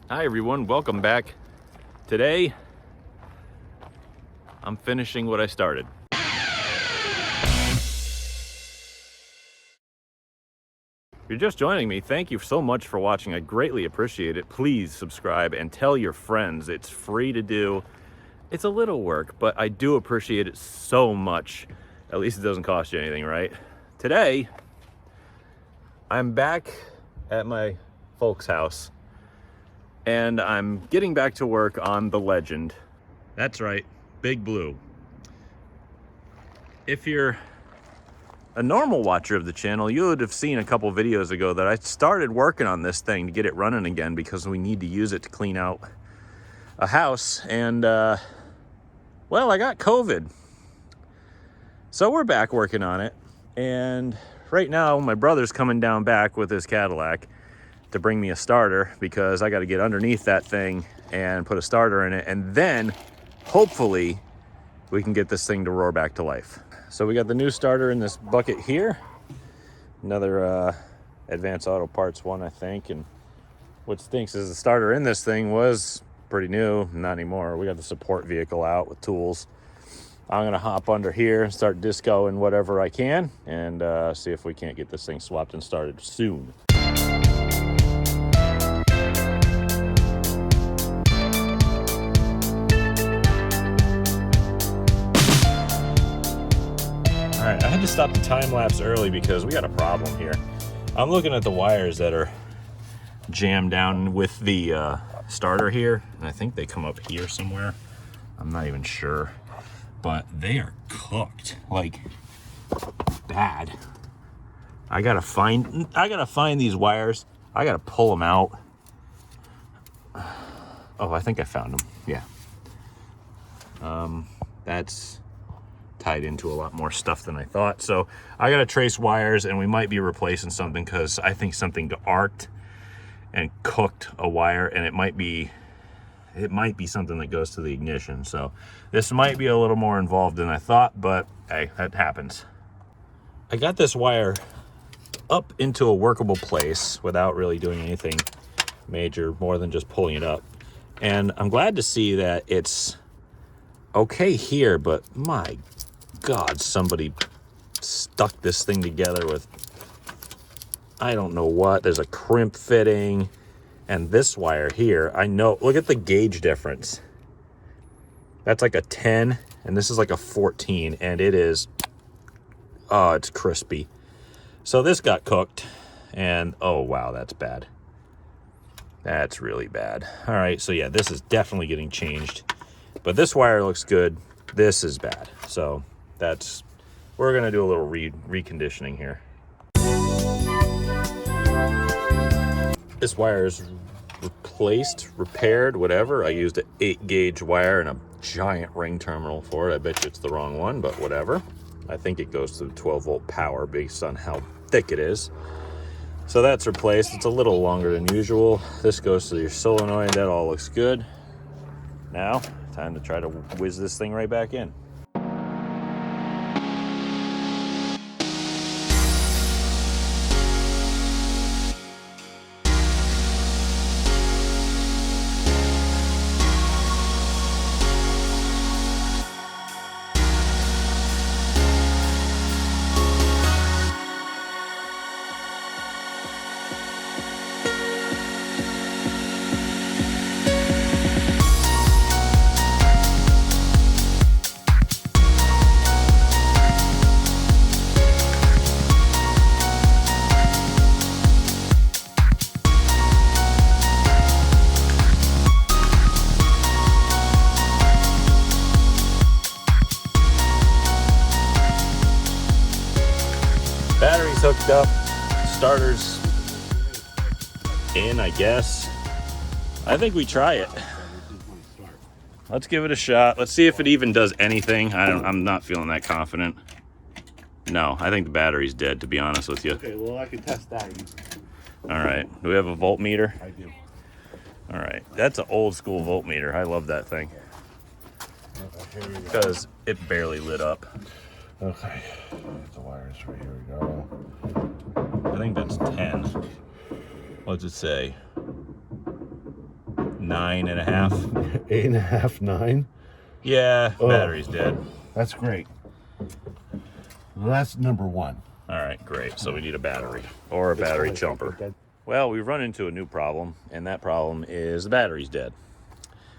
Hi everyone, welcome back. Today, I'm finishing what I started. If you're just joining me, thank you so much for watching. I greatly appreciate it. Please subscribe and tell your friends. It's free to do. It's a little work, but I do appreciate it so much. At least it doesn't cost you anything, right? Today, I'm back at my folks' house and I'm getting back to work on the Legend. That's right, Big Blue. If you're a normal watcher of the channel, you would have seen a couple videos ago that I started working on this thing to get it running again because we need to use it to clean out a house. And, well, I got COVID. So we're back working on it. And right now, my brother's coming down back with his Cadillac to bring me a starter because I got to get underneath that thing and put a starter in it. And then, hopefully, we can get this thing to roar back to life. So we got the new starter in this bucket here. Another Advanced Auto Parts one, I think. And what stinks is the starter in this thing was pretty new. Not anymore. We got the support vehicle out with tools. I'm going to hop under here and start discoing whatever I can and see if we can't get this thing swapped and started soon. All right, I had to stop the time lapse early because we got a problem here. I'm looking at the wires that are jammed down with the starter here, and I think they come up here somewhere. I'm not even sure, but they are cooked, like bad. I gotta find these wires. I gotta pull them out. Oh, I think I found them. Yeah. That's tied into a lot more stuff than I thought. So I gotta trace wires, and we might be replacing something because I think something arced and cooked a wire, and it might be something that goes to the ignition. So this might be a little more involved than I thought, but hey, that happens. I got this wire up into a workable place without really doing anything major more than just pulling it up. And I'm glad to see that it's okay here, but my God, somebody stuck this thing together with, I don't know what. There's a crimp fitting. And this wire here, I know, look at the gauge difference. That's like a 10, and this is like a 14, and it is, oh, it's crispy. So this got cooked, and oh, wow, that's bad. That's really bad. All right, so yeah, this is definitely getting changed. But this wire looks good. This is bad. So we're gonna do a little reconditioning here. This wire is replaced, repaired, whatever. I used an 8-gauge wire and a giant ring terminal for it. I bet you it's the wrong one, but whatever. I think it goes to the 12-volt power based on how thick it is. So that's replaced. It's a little longer than usual. This goes to your solenoid. That all looks good. Now, time to try to whiz this thing right back in. Battery's hooked up, starter's in, I guess. I think we try it. Let's give it a shot. Let's see if it even does anything. I'm not feeling that confident. No, I think the battery's dead, to be honest with you. Okay, well, I can test that. All right, do we have a voltmeter? I do. All right, that's an old school voltmeter. I love that thing because it barely lit up. Okay, the wires right here we go. I think that's 10. What's it say? 9.5. 8.5, 9. Yeah, Oh. battery's dead. That's great. Well, that's number one. All right, great. So we need a battery or a battery chumper. Well, we've run into a new problem, and that problem is the battery's dead.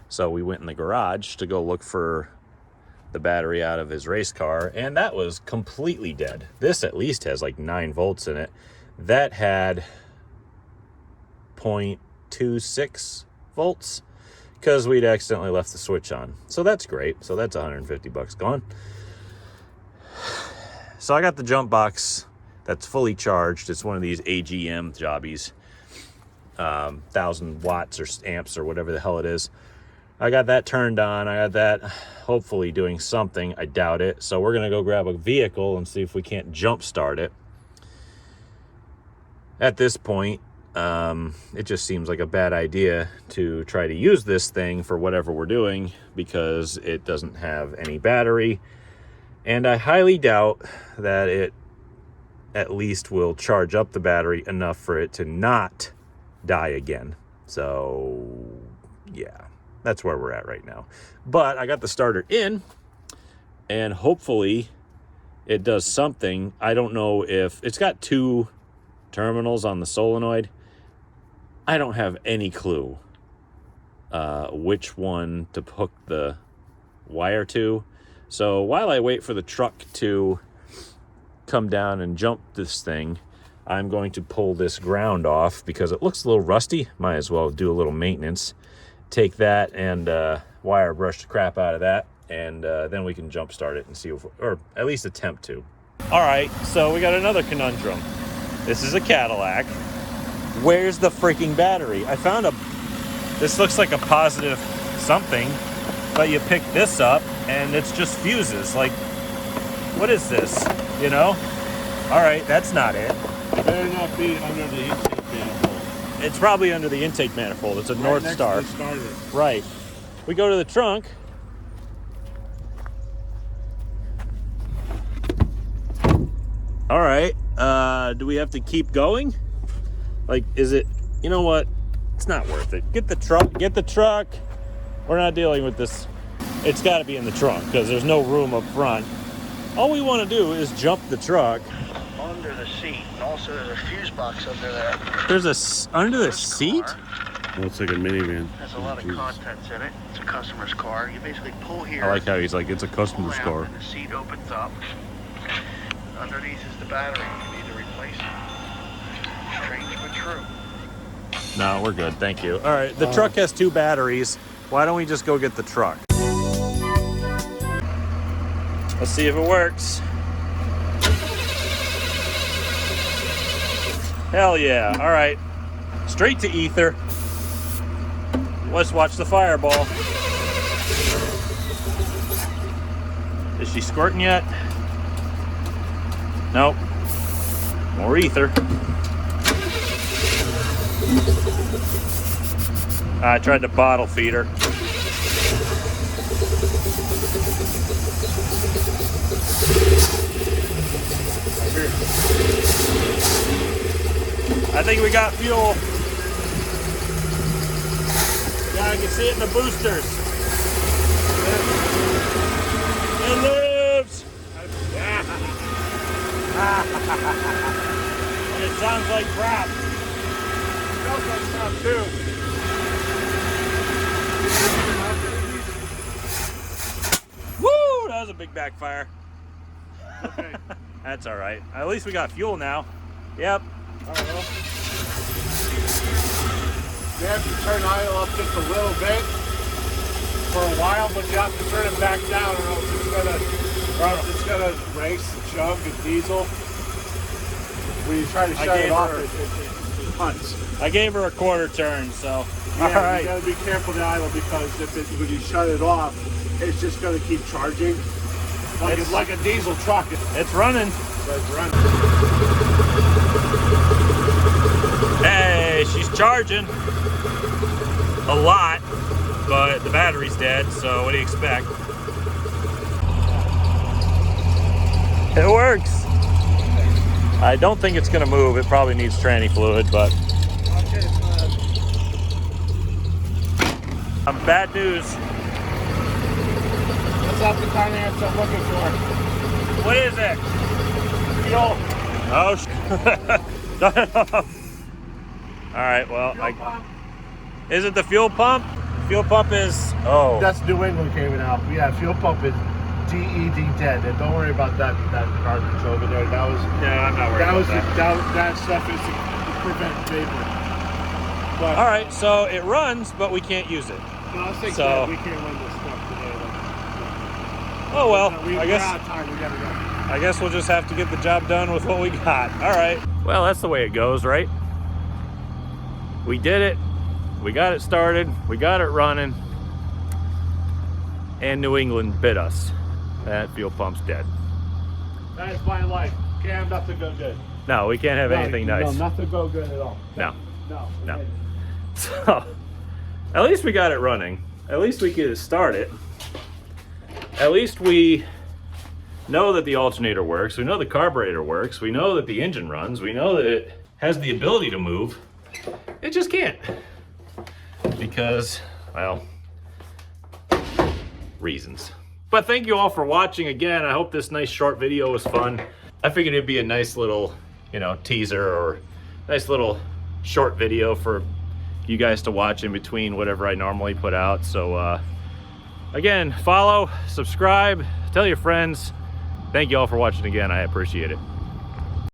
So we went in the garage to go look for the battery out of his race car, and that was completely dead. This at least has like 9 volts in it. That had 0.26 volts because we'd accidentally left the switch on. So that's great. So that's 150 bucks gone. So I got the jump box that's fully charged. It's one of these AGM jobbies, 1,000 watts or amps or whatever the hell it is. I got that turned on. I got that hopefully doing something. I doubt it. So we're going to go grab a vehicle and see if we can't jump start it. At this point, it just seems like a bad idea to try to use this thing for whatever we're doing because it doesn't have any battery. And I highly doubt that it at least will charge up the battery enough for it to not die again. So, yeah, that's where we're at right now. But I got the starter in, and hopefully it does something. I don't know if it's got 2 terminals on the solenoid. I don't have any clue which one to hook the wire to. So while I wait for the truck to come down and jump this thing, I'm going to pull this ground off because it looks a little rusty. Might as well do a little maintenance. Take that and wire brush the crap out of that, and then we can jump start it and see if, or at least attempt to. All right, so we got another conundrum. This is a Cadillac. Where's the freaking battery? I found this looks like a positive something, but you pick this up and it's just fuses. Like, what is this? You know? All right, that's not it. It better not be under the intake manifold. It's probably under the intake manifold. It's a North Star. To the starter. Right. We go to the trunk. All right. Do we have to keep going? Like, is it, you know what? It's not worth it. Get the truck. We're not dealing with this. It's got to be in the trunk because there's no room up front. All we want to do is jump the truck. Under the seat. And also there's a fuse box under there. There's under the seat? Looks like a minivan. Has a lot of contents in it. It's a customer's car. You basically pull here. I like how he's like, it's a customer's pull car. out, and the seat opens up. Underneath is the battery. You need to replace it. Strange but true. No, we're good. Thank you. All right. The truck has 2 batteries. Why don't we just go get the truck? Let's see if it works. Hell yeah. All right. Straight to ether. Let's watch the fireball. Is she squirting yet? Nope. More ether. I tried to bottle feed her. I think we got fuel. Yeah, I can see it in the boosters. It lives. And it sounds like crap. It smells like crap too. Woo! That was a big backfire. Okay. That's all right. At least we got fuel now. Yep. All right, well. You have to turn idle up just a little bit for a while, but you have to turn it back down or else it's gonna race and chug and diesel. When you try to shut it off, it hunts. I gave her a quarter turn, so. Yeah, all right. You gotta be careful the idle because when you shut it off, it's just gonna keep charging. It's like a diesel truck. It's running. It's running. Hey, she's charging a lot, but the battery's dead, so what do you expect? It works. I don't think it's gonna move. It probably needs tranny fluid, but. Bad news. That's not the kind of answer I'm looking for. What is it? Fuel. Oh, shut it off. All right, well, is it the fuel pump? Fuel pump is, oh. That's New England came out. Yeah, fuel pump is DED10. And don't worry about that garbage over there. That was Yeah, I'm not worried about that. That stuff is to prevent vapor. But, All right, so it runs, but we can't use it. no, I think So- that we can't win this stuff today. Oh well, We're I guess out of time. We gotta go. I guess we'll just have to get the job done with what we got. All right. Well, that's the way it goes, right? We did it. We got it started. We got it running. And New England bit us. That fuel pump's dead. That is my life. Can't have nothing go good. No, we can't have anything nice. No, nothing go good at all. No. No. No. So, at least we got it running. At least we could start it. At least we know that the alternator works. We know the carburetor works. We know that the engine runs. We know that it has the ability to move. It just can't. Because, well, reasons. But thank you all for watching again. I hope this nice short video was fun. I figured it'd be a nice little, teaser or nice little short video for you guys to watch in between whatever I normally put out. So, again, follow, subscribe, tell your friends. Thank you all for watching again. I appreciate it.